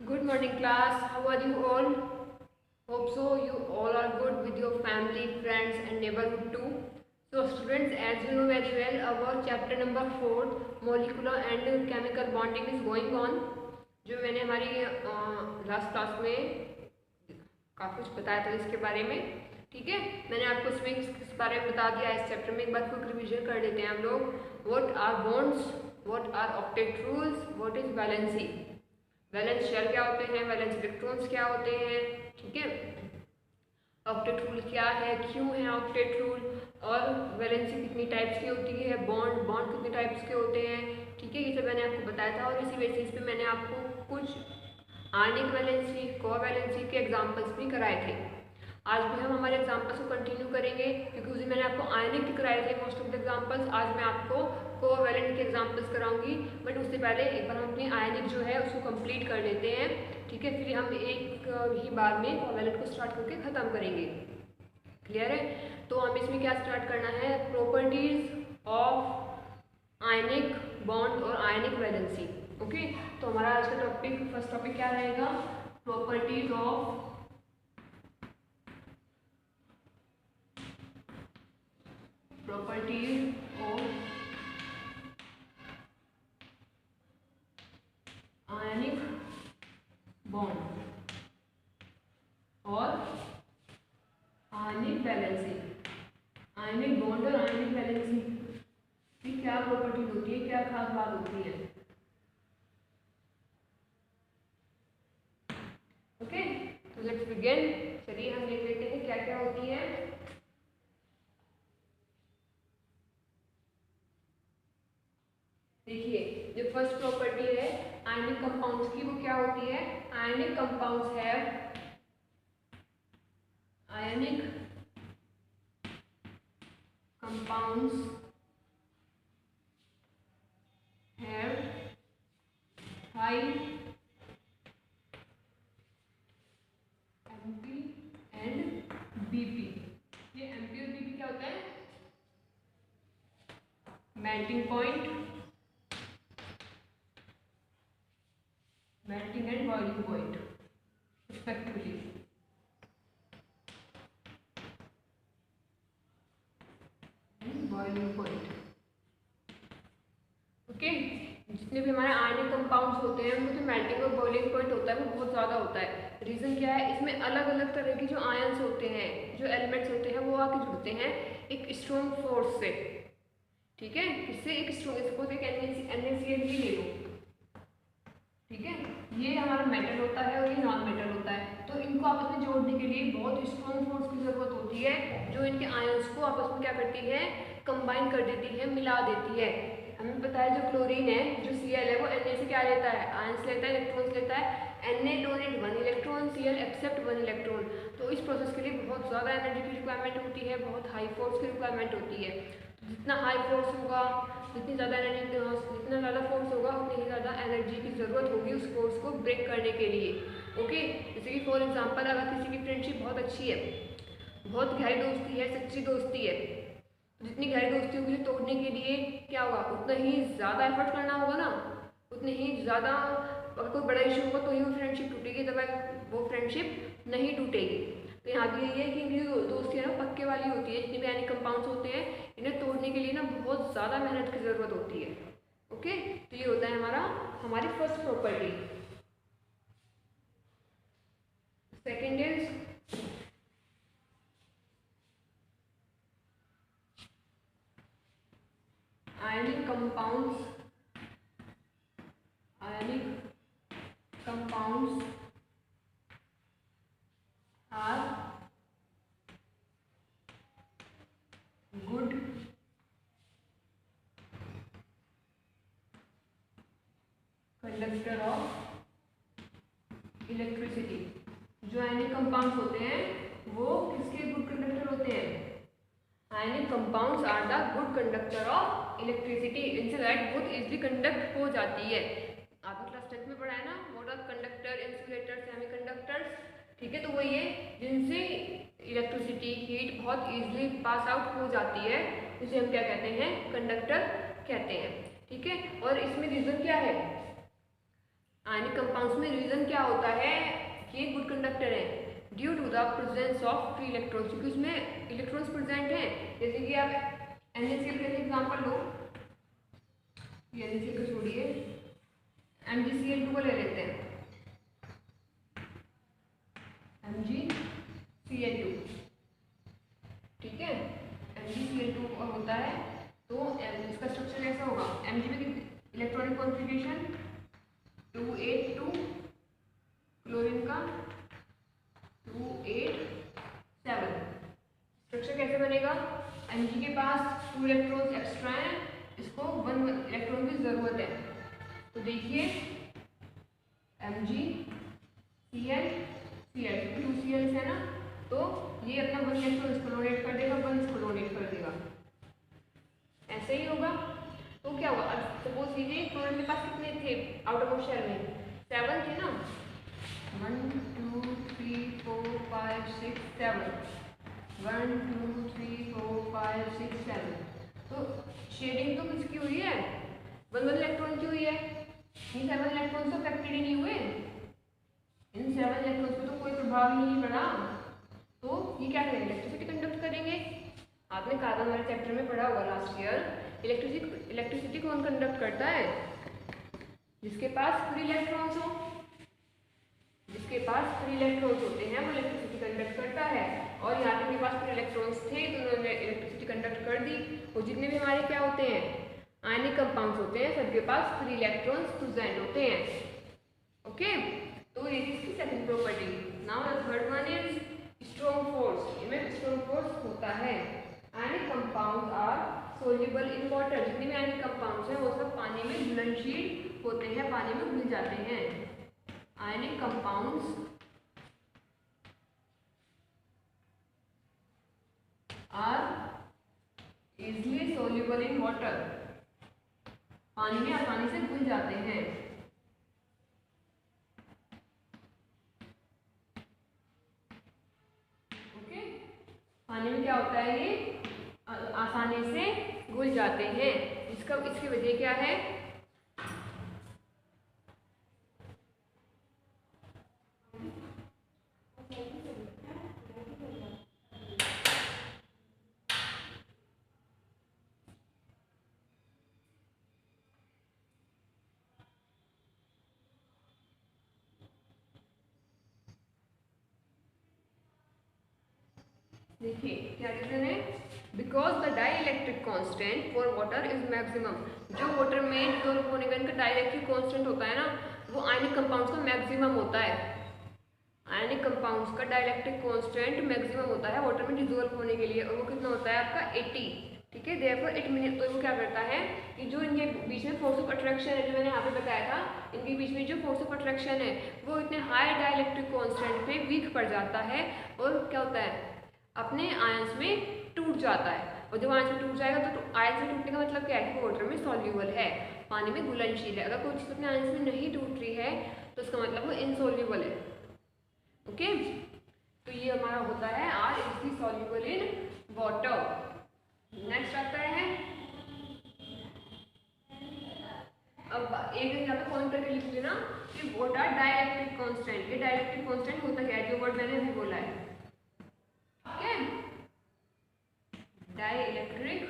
Good morning class. How are you all? Hope so you all are good with your family, friends and neighborhood too. So students, as you know very well, our chapter number 4 molecular and chemical bonding is going on. जो मैंने हमारी last class में काफ़ी कुछ बताया था इसके बारे में, ठीक है। मैंने आपको इसमें इस बारे में बता दिया। इस चैप्टर में एक बार क्विक रिवीजन कर लेते हैं हम लोग। What are bonds, what are octet rules, what is valency, valence shell क्या होते हैं, वैलेंस इलेक्ट्रॉन्स क्या होते हैं, ठीक है। ऑक्टेट रूल क्या है, क्यों है ऑक्टेट रूल, और वैलेंसी कितनी टाइप्स की होती है, बॉन्ड बॉन्ड कितने टाइप्स के होते हैं, ठीक है। ये सब मैंने आपको बताया था और इसी बेसिस पे मैंने आपको कुछ आयनिक वैलेंसी, कोवैलेंसी के एग्जाम्पल्स भी कराए थे। आज भी हम हमारे एग्जाम्पल्स को कंटिन्यू करेंगे क्योंकि उस दिन मैंने आपको आयनिक के कराए थे मोस्ट ऑफ द एग्जाम्पल्स। आज मैं आपको कोवैलेंट के एग्जाम्पल्स कराऊंगी, बट उससे पहले एक बार हम अपनी आयनिक जो है उसको कंप्लीट कर लेते हैं, ठीक है। फिर हम एक ही बार में कोवैलेंट को स्टार्ट करके ख़त्म करेंगे। क्लियर है? तो हम इसमें क्या स्टार्ट करना है, प्रॉपर्टीज ऑफ आयनिक बॉन्ड और आयनिक वैलेंसी। ओके, तो हमारा आज का टॉपिक, फर्स्ट टॉपिक क्या रहेगा, प्रॉपर्टीज ऑफ आयनिक बॉन्ड और आयनिक वैलेंसी। आयनिक बॉन्ड और आयनिक वैलेंसी की क्या प्रॉपर्टीज होती है, क्या खास बात होती है। ओके, तो लेट्स बिगिन। चलिए हम देख लेते हैं क्या क्या होती है। देखिए, जो फर्स्ट प्रॉपर्टी है आयनिक कंपाउंड्स की, वो क्या होती है, ionic compounds have high MP and BP. ये एमपी और बीपी क्या होता है, melting point, melting and boiling point respectively. Boiling point, okay. जितने भी हमारे आयनिक कंपाउंड्स होते हैं उनमें जो मेल्टिंग और बॉइलिंग पॉइंट होता है वो बहुत ज़्यादा होता है। रीज़न क्या है, इसमें अलग अलग तरह के जो आयंस होते हैं, जो एलिमेंट्स होते हैं, वो आके जुड़ते हैं एक स्ट्रॉन्ग फोर्स से, ठीक है। किससे, एक स्ट्रॉन्ग, सपोज एक NaCl ही ले लो, ठीक है। ये हमारा मेटल होता है और ये नॉन मेटल होता है, तो इनको आपस में जोड़ने के लिए बहुत स्ट्रॉन्ग फोर्स की ज़रूरत होती है, जो इनके आयंस को आपस में क्या करती है, कंबाइन कर देती है, मिला देती है। हमें पता है जो क्लोरीन है, जो Cl है, वो Na से क्या लेता है, आयंस लेता है, इलेक्ट्रॉन्स लेता है। Na donate 1 electron, Cl accept 1 electron. तो इस प्रोसेस के लिए बहुत ज़्यादा एनर्जी की रिक्वायरमेंट होती है, बहुत हाई फोर्स की रिक्वायरमेंट होती है। जितना हाई फोर्स होगा, जितनी ज़्यादा एनर्जी, जितना ज़्यादा फोर्स होगा, उतनी ही ज़्यादा एनर्जी की ज़रूरत होगी उस फोर्स को ब्रेक करने के लिए। ओके, जैसे कि फॉर एग्जांपल अगर किसी की फ्रेंडशिप बहुत अच्छी है, बहुत गहरी दोस्ती है, सच्ची दोस्ती है, जितनी गहरी दोस्ती होगी तोड़ने के लिए क्या होगा, उतना ही ज़्यादा एफर्ट करना होगा ना, उतनी ही ज़्यादा, अगर कोई बड़ा इशू होगा तो ही वो फ्रेंडशिप टूटेगी, तब वो फ्रेंडशिप नहीं टूटेगी। तो यहाँ भी यही है कि इनकी जो दोस्ती है ना पक्के वाली होती है। जितने भी आयनिक कंपाउंड्स होते हैं, इन्हें तोड़ने के लिए ना बहुत ज़्यादा मेहनत की ज़रूरत होती है। ओके, तो ये होता है हमारी first property. Second is ionic compounds are good conductor of electricity. जो आयनिक कंपाउंड्स होते हैं वो किसके गुड कंडक्टर होते हैं, ionic compounds are the good conductor of electricity. इनसे लाइट बहुत इजीली कंडक्ट हो जाती है। आपने क्लास 10 में पढ़ा है ना, what are conductor, insulator, semiconductors, ठीक है। तो वही है जिनसे इलेक्ट्रिसिटी, हीट बहुत इजीली पास आउट हो जाती है, उसे हम क्या कहते हैं, कंडक्टर कहते हैं, ठीक है। और इसमें रीजन क्या है, आयनिक कंपाउंड्स में रीजन क्या होता है कि गुड कंडक्टर है due to the presence of free electrons, क्योंकि उसमें इलेक्ट्रॉन्स प्रेजेंट हैं। जैसे कि आप NaCl का एग्जांपल लो, NaCl को छोड़िए, MgCl2 को ले लेते हैं, MgCl2, ठीक है। MgCl2 होता है तो इसका स्ट्रक्चर ऐसा होगा, Mg में इलेक्ट्रॉनिक कॉन्फ़िगरेशन 282, क्लोरीन का 287। स्ट्रक्चर कैसे बनेगा, Mg के पास 2 इलेक्ट्रॉन्स एक्स्ट्रा हैं, इसको 1 इलेक्ट्रॉन की जरूरत है। तो देखिए MgCl Cl 2 Cl है ना, तो ये अपना 1 इलेक्ट्रॉन इसको डोनेट कर देगा, 1 इसको डोनेट कर देगा, ऐसे ही होगा। तो क्या होगा, अब सपोज कीजिए क्लोरीन के पास कितने थे आउटरमोस्ट शेल में, 7 थे ना, 1 2 3 4 5 6 7, 1 2 3 4 5 6 7। तो शेडिंग तो किसकी हुई है, 1 इलेक्ट्रॉन की हुई है। ये 7 इलेक्ट्रॉन तो अफेक्टेड ही नहीं हुए, इन 7 इलेक्ट्रॉन्स पे तो कोई प्रभाव ही नहीं पड़ा, तो ये क्या करेंगे, इलेक्ट्रिसिटी कंडक्ट करेंगे। आपने कार्बन वाले चैप्टर में पढ़ा होगा लास्ट ईयर, इलेक्ट्रिसिटी कौन कंडक्ट करता है, जिसके पास फ्री इलेक्ट्रॉन्स हो, जिसके पास फ्री इलेक्ट्रॉन्स होते हैं वो इलेक्ट्रिसिटी कंडक्ट करता है। और यहाँ पे के पास फ्री इलेक्ट्रॉन्स थे तो उन्होंने इलेक्ट्रिसिटी कंडक्ट कर दी। और जितने भी हमारे क्या होते हैं, आयनिक कंपाउंड्स होते हैं, सबके पास फ्री इलेक्ट्रॉन्स प्रेजेंट होते हैं। ओके, तो ये इसकी second property. Now the third one is strong force. इनमें स्ट्रॉन्ग फोर्स होता है। Ionic compounds are soluble in water. जितने भी आयनिक कंपाउंड्स हैं वो सब पानी में घुलनशील होते हैं, पानी में घुल जाते हैं। Ionic compounds are easily soluble in water. पानी में आसानी से घुल जाते हैं। ओके, पानी में क्या होता है, ये आसानी से घुल जाते हैं। इसकी वजह क्या है, देखिए क्या रीजन है, because the dielectric constant for water is maximum. जो वाटर में डिसॉल्व होने का इनका डाइलेक्ट्रिक कांस्टेंट होता है ना, वो आयनिक कंपाउंड्स का मैक्सिमम होता है। आयनिक कंपाउंड्स का डाइलेक्ट्रिक कांस्टेंट मैक्सिमम होता है वाटर में डिसॉल्व होने के लिए, और वो कितना होता है आपका 80। ठीक है, देयरफॉर इट मीन, तो वो क्या करता है कि जो इनके बीच में फोर्स ऑफ अट्रैक्शन है, जो मैंने यहाँ पे बताया था, इनके बीच में जो फोर्स ऑफ अट्रैक्शन है वो इतने हाई डाइलेक्ट्रिक कांस्टेंट पे वीक पड़ जाता है, और क्या होता है, अपने आयंस में टूट जाता है। और जब आयंस में टूट जाएगा तो आयंस में टूटने का मतलब क्या है कि वाटर में सॉल्यूबल है, पानी में घुलनशील है। अगर कोई चीज़ अपने आयंस में नहीं टूट रही है तो उसका मतलब वो इनसॉल्यूबल है। ओके, तो ये हमारा होता है are easily soluble in water. Next आता है, अब एक यहाँ पे पॉइंट करके लिख लेना कि व्हाट आर डाइलेक्ट्रिक कांस्टेंट। ये डाइलेक्ट्रिक कांस्टेंट होता क्या है, जो वर्ड मैंने अभी बोला है, डाइलेक्ट्रिक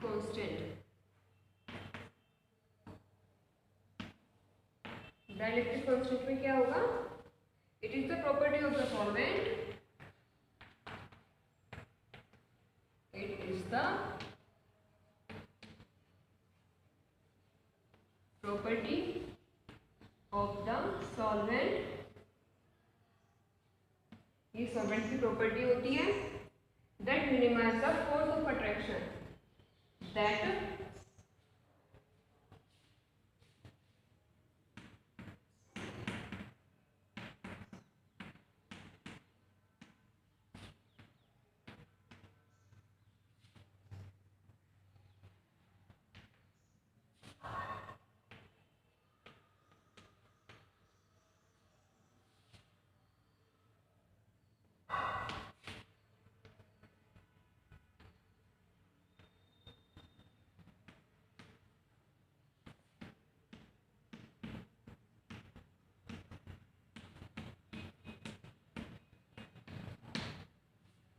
कांस्टेंट। डाइलेक्ट्रिक कांस्टेंट में क्या होगा, it is the property of the solvent, it is the property of the solvent, ये सॉल्वेंट की प्रॉपर्टी होती है, that minimize the force of attraction, that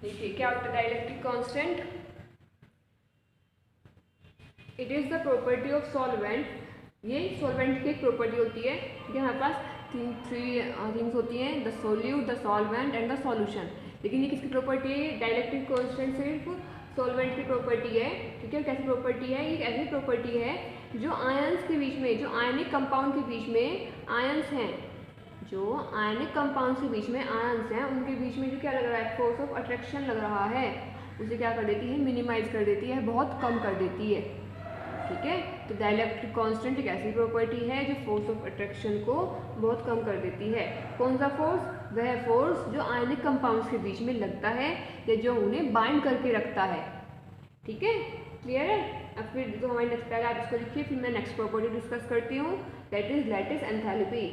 देखिए क्या होता है dielectric constant, it is the property of solvent, ये solvent की एक प्रॉपर्टी होती है कि हमारे पास थ्री थिंग्स होती हैं, the solute, the solvent and the solution. लेकिन ये किसकी प्रॉपर्टी है, डाइलेक्ट्रिक कांस्टेंट सिर्फ सॉल्वेंट की प्रॉपर्टी है। ठीक है, कैसी प्रॉपर्टी है, ये ऐसी प्रॉपर्टी है जो आयंस के बीच में, जो आयनिक कंपाउंड के बीच में आयंस हैं, जो आयनिक कंपाउंड के बीच में आयंस हैं, उनके बीच में जो क्या लग रहा है, फोर्स ऑफ अट्रैक्शन लग रहा है, उसे क्या कर देती है, मिनिमाइज कर देती है, बहुत कम कर देती है। ठीक है, तो डाइलेक्ट्रिक कांस्टेंट एक ऐसी प्रॉपर्टी है जो फोर्स ऑफ अट्रैक्शन को बहुत कम कर देती है। कौन सा फोर्स, वह फोर्स जो आयनिक कंपाउंड्स के बीच में लगता है या जो उन्हें बाइंड करके रखता है। ठीक है, क्लियर है। अब फिर जो हमारी नेक्स्ट पहले आप इसको लिखिए, फिर मैं नेक्स्ट प्रॉपर्टी डिस्कस करती हूँ, दैट इज लैटिस एंथैल्पी।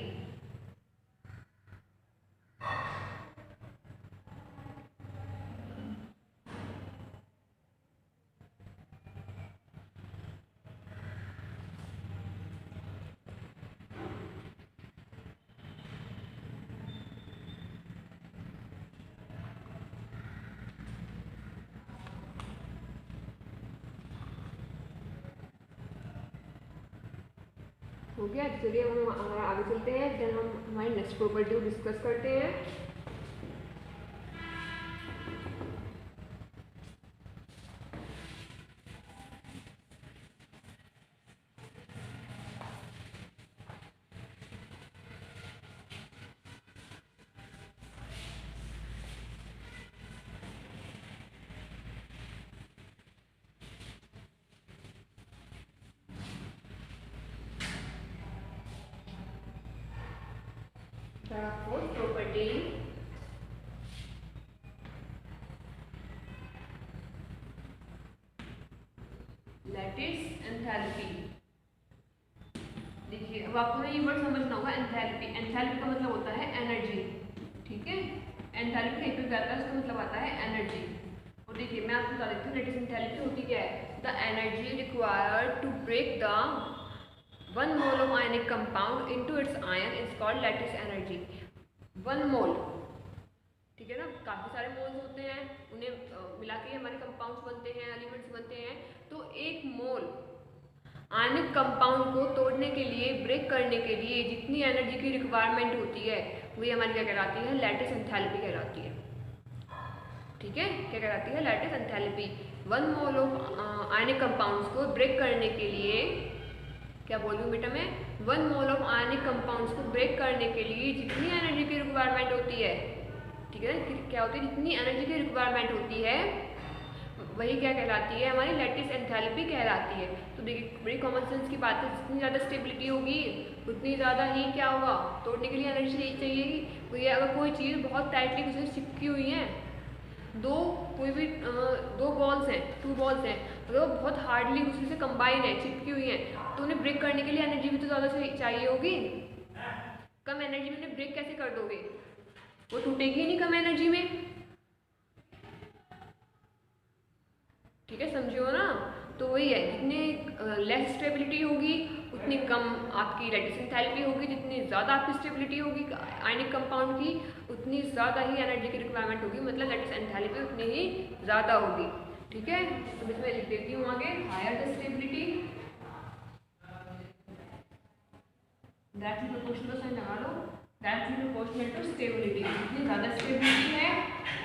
हो गया, चलिए हम आगे चलते हैं, फिर हम हमारी नेक्स्ट प्रॉपर्टी को डिस्कस करते हैं। Fourth property, lattice enthalpy. देखिए अब आपको ना ये वर्ड समझना होगा, एंथैल्पी। एंथैल्पी का मतलब होता है एनर्जी। ठीक है, एंथैल्पी कहीं पे भी आता है उसका मतलब आता है एनर्जी। और देखिए मैं आपको बता देती हूँ लैटिस एंथैल्पी होती क्या है, the energy required to break the 1 mole of ionic compound into its ion is called lattice energy. 1 mole, ठीक है ना, काफ़ी सारे मोल्स होते हैं, उन्हें मिला के हमारे कंपाउंड्स बनते हैं, एलिमेंट्स बनते हैं। तो 1 मोल आयनिक कंपाउंड को तोड़ने के लिए, ब्रेक करने के लिए जितनी एनर्जी की रिक्वायरमेंट होती है वही हमारी क्या कहलाती है, लैटिस एंथैल्पी कहलाती है। ठीक है, क्या कहलाती है, lattice enthalpy. 1 mole of ionic compounds को ब्रेक करने के लिए, क्या बोल रही हूँ बेटा मैं, 1 मोल ऑफ आयनिक कंपाउंड्स को ब्रेक करने के लिए जितनी एनर्जी की रिक्वायरमेंट होती है, ठीक है, क्या होती है, जितनी एनर्जी की रिक्वायरमेंट होती है वही क्या कहलाती है, हमारी लैटिस एंथैल्पी कहलाती है। तो देखिए बड़ी कॉमन सेंस की बात है, जितनी ज़्यादा स्टेबिलिटी होगी उतनी ज़्यादा ही क्या होगा, तोड़ने के लिए एनर्जी चाहिएगी। तो ये अगर कोई चीज़ बहुत टाइटली किसी से चिपकी हुई है, कोई भी 2 बॉल्स हैं, 2 बॉल्स हैं, अगर वो बहुत हार्डली उसी से कंबाइन है, चिपकी हुई हैं, तो उन्हें ब्रेक करने के लिए एनर्जी भी तो ज़्यादा चाहिए होगी। कम एनर्जी में उन्हें ब्रेक कैसे कर दोगे, वो टूटेगी ही नहीं कम एनर्जी में। ठीक है, समझियो ना। तो वही है, जितनी लेस स्टेबिलिटी होगी उतनी कम आपकी लैटिस एंथैल्पी होगी, जितनी ज़्यादा आपकी स्टेबिलिटी होगी आयनिक कंपाउंड की उतनी ज़्यादा ही एनर्जी की रिक्वायरमेंट होगी, मतलब लैटिस एंथैल्पी उतनी ही ज़्यादा होगी। ठीक है, तो इसमें लिख देती हूँ आगे, higher the stability that is proportional, sign लगा लो, that is proportional to stability. जितनी ज़्यादा स्टेबिलिटी है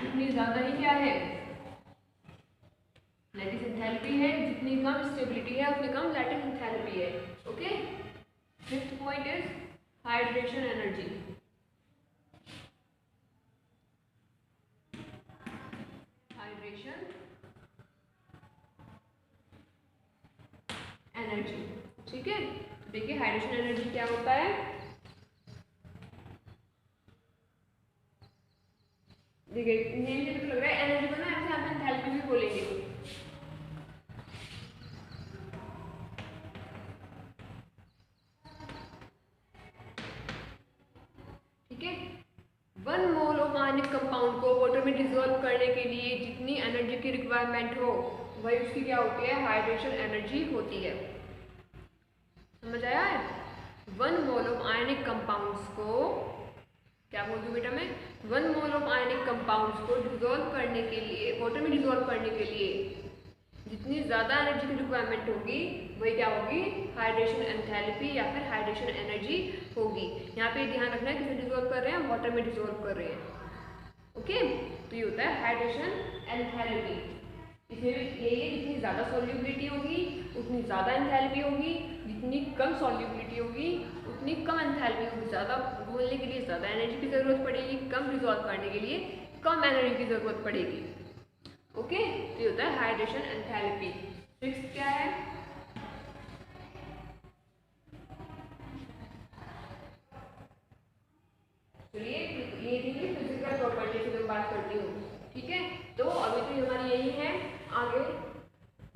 उतनी ज़्यादा ही क्या है, लैटिस एंथैल्पी है, जितनी कम स्टेबिलिटी है उतनी कम लैटिस एंथैल्पी है। Okay, fifth point is hydration energy. Hydration energy, ठीक है। तो देखिए हाइड्रेशन एनर्जी क्या होता है, देखिए नेम से तो लग रहा है एनर्जी को ना ऐसे आप एंथैल्पी भी बोलेंगे। ठीक है, 1 मोल ऑफ आयनिक कंपाउंड को वाटर में डिसॉल्व करने के लिए जितनी एनर्जी की रिक्वायरमेंट हो वही उसकी क्या होती है, हाइड्रेशन एनर्जी होती है। समझ आया है, 1 मोल ऑफ आयनिक कंपाउंड्स को क्या बोल दूँ बेटा मैं, 1 मोल ऑफ आयनिक कंपाउंड्स को डिजोल्व करने के लिए, वाटर में डिजोल्व करने के लिए जितनी ज़्यादा एनर्जी की रिक्वायरमेंट होगी वही क्या होगी, हाइड्रेशन एंथैल्पी या फिर हाइड्रेशन एनर्जी होगी। यहाँ पे ध्यान रखना है किसे डिजोल्व कर रहे हैं, वाटर में डिजोल्व कर रहे हैं। ओके, तो ये होता है हाइड्रेशन एंथैल्पी। इसमें भी ये जितनी ज़्यादा सॉल्युबिलिटी होगी उतनी ज़्यादा एंथैल्पी होगी, जितनी कम सॉल्युबिलिटी होगी उतनी कम एंथैल्पी होगी। ज़्यादा घोलने के लिए ज़्यादा एनर्जी की ज़रूरत पड़ेगी, कम डिजोल्व करने के लिए कम एनर्जी की ज़रूरत पड़ेगी। ओके, तो ये होता है हाइड्रेशन एंथैल्पी। सिक्स्थ क्या है, चलिए ये थी फिजिकल प्रॉपर्टी की मैं बात करती हूँ। ठीक है, तो अभी तो हमारी यही है। आगे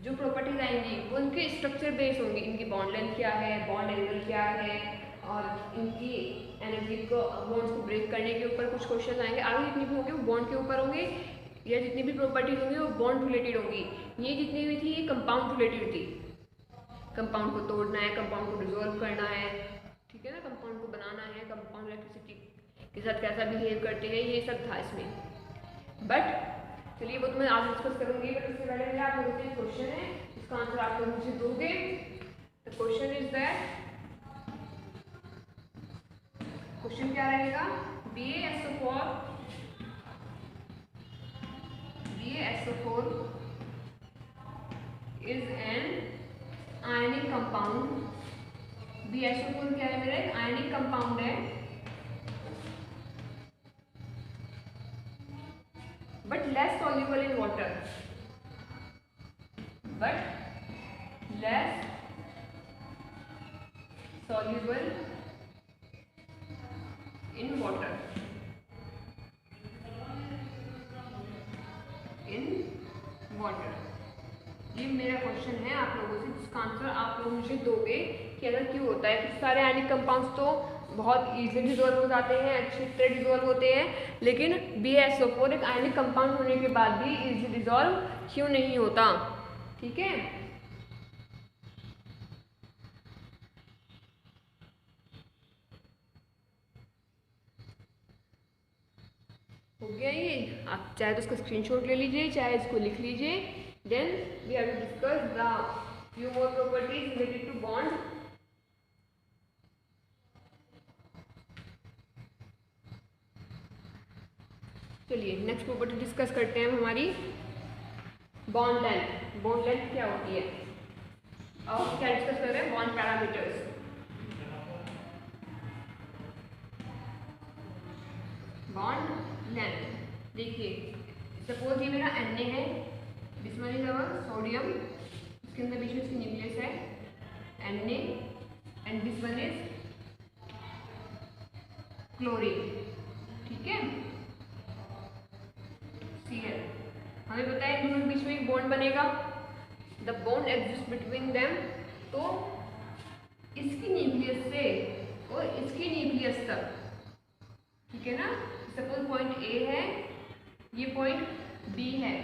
जो प्रॉपर्टीज आएंगी वो उनके स्ट्रक्चर बेस होंगी, इनकी बॉन्ड लेंथ क्या है, बॉन्ड एंगल क्या है, और इनकी एनर्जी को, बॉन्ड्स को ब्रेक करने के ऊपर कुछ क्वेश्चन आएंगे। आगे जितनी भी होंगे वो बॉन्ड के ऊपर होंगे, या जितनी भी प्रॉपर्टीज होंगी वो बॉन्ड रिलेटेड होंगी। ये जितनी भी थी ये कंपाउंड रिलेटेड थी, कंपाउंड को तोड़ना है, कंपाउंड को डिजोल्व करना है, ठीक है ना, कंपाउंड को बनाना है, कंपाउंड इलेक्ट्रिसिटी के साथ कैसा बिहेव करते हैं, ये सब था इसमें। बट चलिए वो तो मैं आज डिस्कस करूंगी, बट उससे पहले मेरा आप लोगों से क्वेश्चन है, इसका आंसर आप लोग मुझे दोगे। The question is that, question क्या रहेगा, BaSO4 is an ionic compound। BaSO4 क्या है मेरा, एक आयनिक कंपाउंड है, but less soluble in water, but less soluble in water, ये मेरा क्वेश्चन है आप लोगों से, जिसका आंसर आप लोग मुझे दोगे कि अगर क्यों होता है। कुछ सारे आयनिक कंपाउंड्स तो बहुत इजीली डिजोल्व हो जाते हैं, अच्छी तरह डिजोल्व होते हैं, लेकिन BaSO4 एक आयनिक कंपाउंड होने के बाद भी इजीली डिजोल्व क्यों नहीं होता। ठीक है, हो गया ये। आप चाहे तो इसका स्क्रीनशॉट ले लीजिए, चाहे इसको लिख लीजिए। Then we have to discuss the few more properties related to bond. चलिए नेक्स्ट प्रॉपर्टी डिस्कस करते हैं हमारी, बॉन्ड लेंथ। बॉन्ड लेंथ क्या होती है, और क्या डिस्कस कर रहे हैं, बॉन्ड पैरामीटर्स। बॉन्ड लेंथ देखिए, सपोज ये मेरा Na है, this one is our sodium, इसके अंदर बीच में इसकी न्यूक्लियस है Na, and this one is chlorine. ठीक है, Cl। हमें पता है दोनों के बीच में एक बॉन्ड बनेगा, the bond exist between them. तो इसकी न्यूक्लियस से और इसकी न्यूक्लियस तक, ठीक है ना, सपोज पॉइंट A है, ये पॉइंट B है,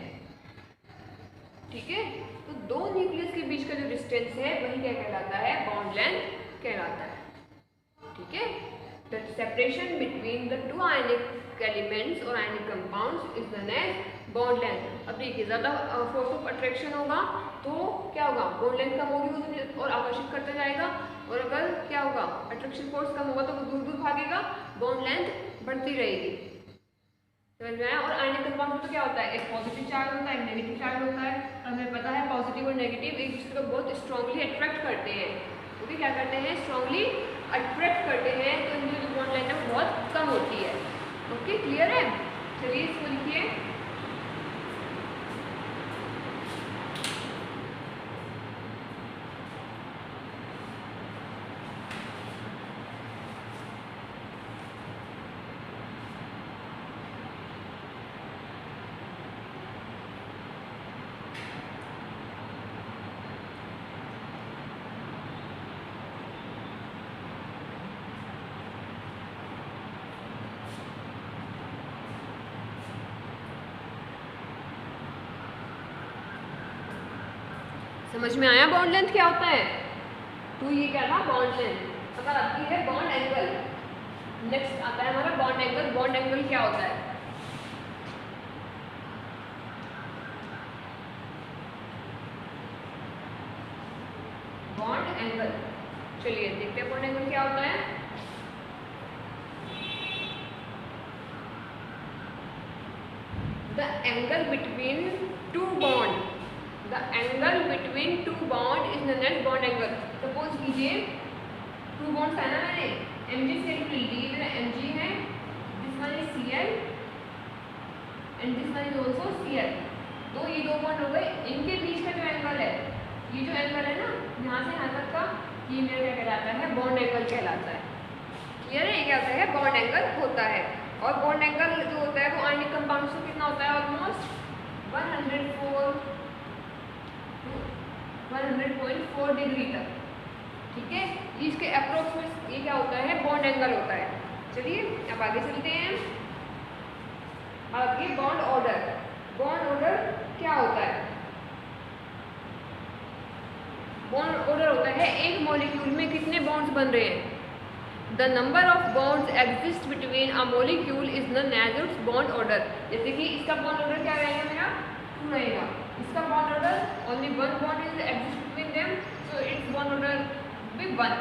ठीक है, तो दो न्यूक्लियस के बीच का जो डिस्टेंस है वही क्या कहलाता है, बॉन्ड लेंथ कहलाता है। ठीक है, the separation between the two ionic elements और ionic compounds is known as bond length. अब देखिए ज़्यादा फोर्स ऑफ अट्रैक्शन होगा तो क्या होगा, बॉन्ड लेंथ कम होगी और आकर्षित करता जाएगा, और अगर क्या होगा, अट्रैक्शन फोर्स कम होगा तो वो दूर दूर भागेगा, बॉन्ड लेंथ बढ़ती रहेगी। समझ में आया। और आयनिक कंपाउंड में तो क्या होता है, एक पॉजिटिव चार्ज होता है, एक नेगेटिव चार्ज होता है। हमें पता है पॉजिटिव और नेगेटिव एक दूसरे को बहुत स्ट्रांगली अट्रैक्ट करते हैं, क्योंकि क्या करते हैं, स्ट्रांगली अट्रैक्ट करते हैं, तो इनकी जो बॉन्ड लेंथ है वो बहुत कम होती है। ओके, क्लियर है। चलिए इसको लिखिए, समझ में आया बॉन्ड लेंथ क्या होता है। तो ये क्या था, बॉन्ड लेंथ। अगर आपकी है बॉन्ड एंगल, नेक्स्ट आता है हमारा बॉन्ड एंगल। बॉन्ड एंगल क्या होता है? बॉन्ड एंगल, चलिए देखते हैं बॉन्ड एंगल क्या होता है। The angle between two bond, the angle between two bond is known as bond angle. Suppose कीजिए टू बॉन्ड्स है ना, मैंने mg से डी मेरा mg है, this one is Cl and this one is also Cl। तो ये दो बॉन्ड हो गए, इनके बीच का जो एंगल है, ये जो एंगल है ना यहाँ से यहाँ तक का, ये मेरा क्या कहलाता है? बॉन्ड एंगल कहलाता है। क्लियर है? ये क्या होता है? बॉन्ड एंगल होता है। और बॉन्ड एंगल जो होता है वो आयनिक कंपाउंड से कितना होता है? ऑलमोस्ट 100.4 डिग्री तक। ठीक है, इसके अप्रोक्सीमेट ये क्या होता है? बॉन्ड एंगल होता है। चलिए अब आगे चलते हैं। आगे बॉन्ड ऑर्डर। बॉन्ड ऑर्डर क्या होता है? बॉन्ड ऑर्डर होता है एक मॉलिक्यूल में कितने बॉन्ड्स बन रहे हैं। The number of bonds exist between a molecule is known as its bond order. जैसे कि इसका बॉन्ड ऑर्डर क्या रहेगा? मेरा 2 रहेगा। इसका bond order only 1 bond is exist between them, so it's bond order भी 1।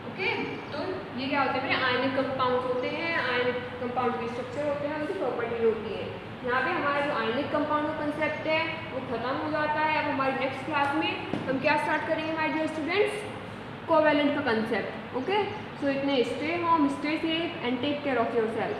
ओके, तो ये क्या होते हैं? मेरे आयनिक कंपाउंड्स होते हैं। आयनिक कंपाउंड के स्ट्रक्चर होते हैं, उनकी प्रॉपर्टी होती है। यहाँ पे हमारा जो आयनिक कंपाउंड का कंसेप्ट है वो खत्म हो जाता है। अब हमारी नेक्स्ट क्लास में हम क्या स्टार्ट करेंगे माय डियर स्टूडेंट्स? कोवैलेंट का कंसेप्ट। ओके, सो इतने stay home, stay safe and take care of yourself.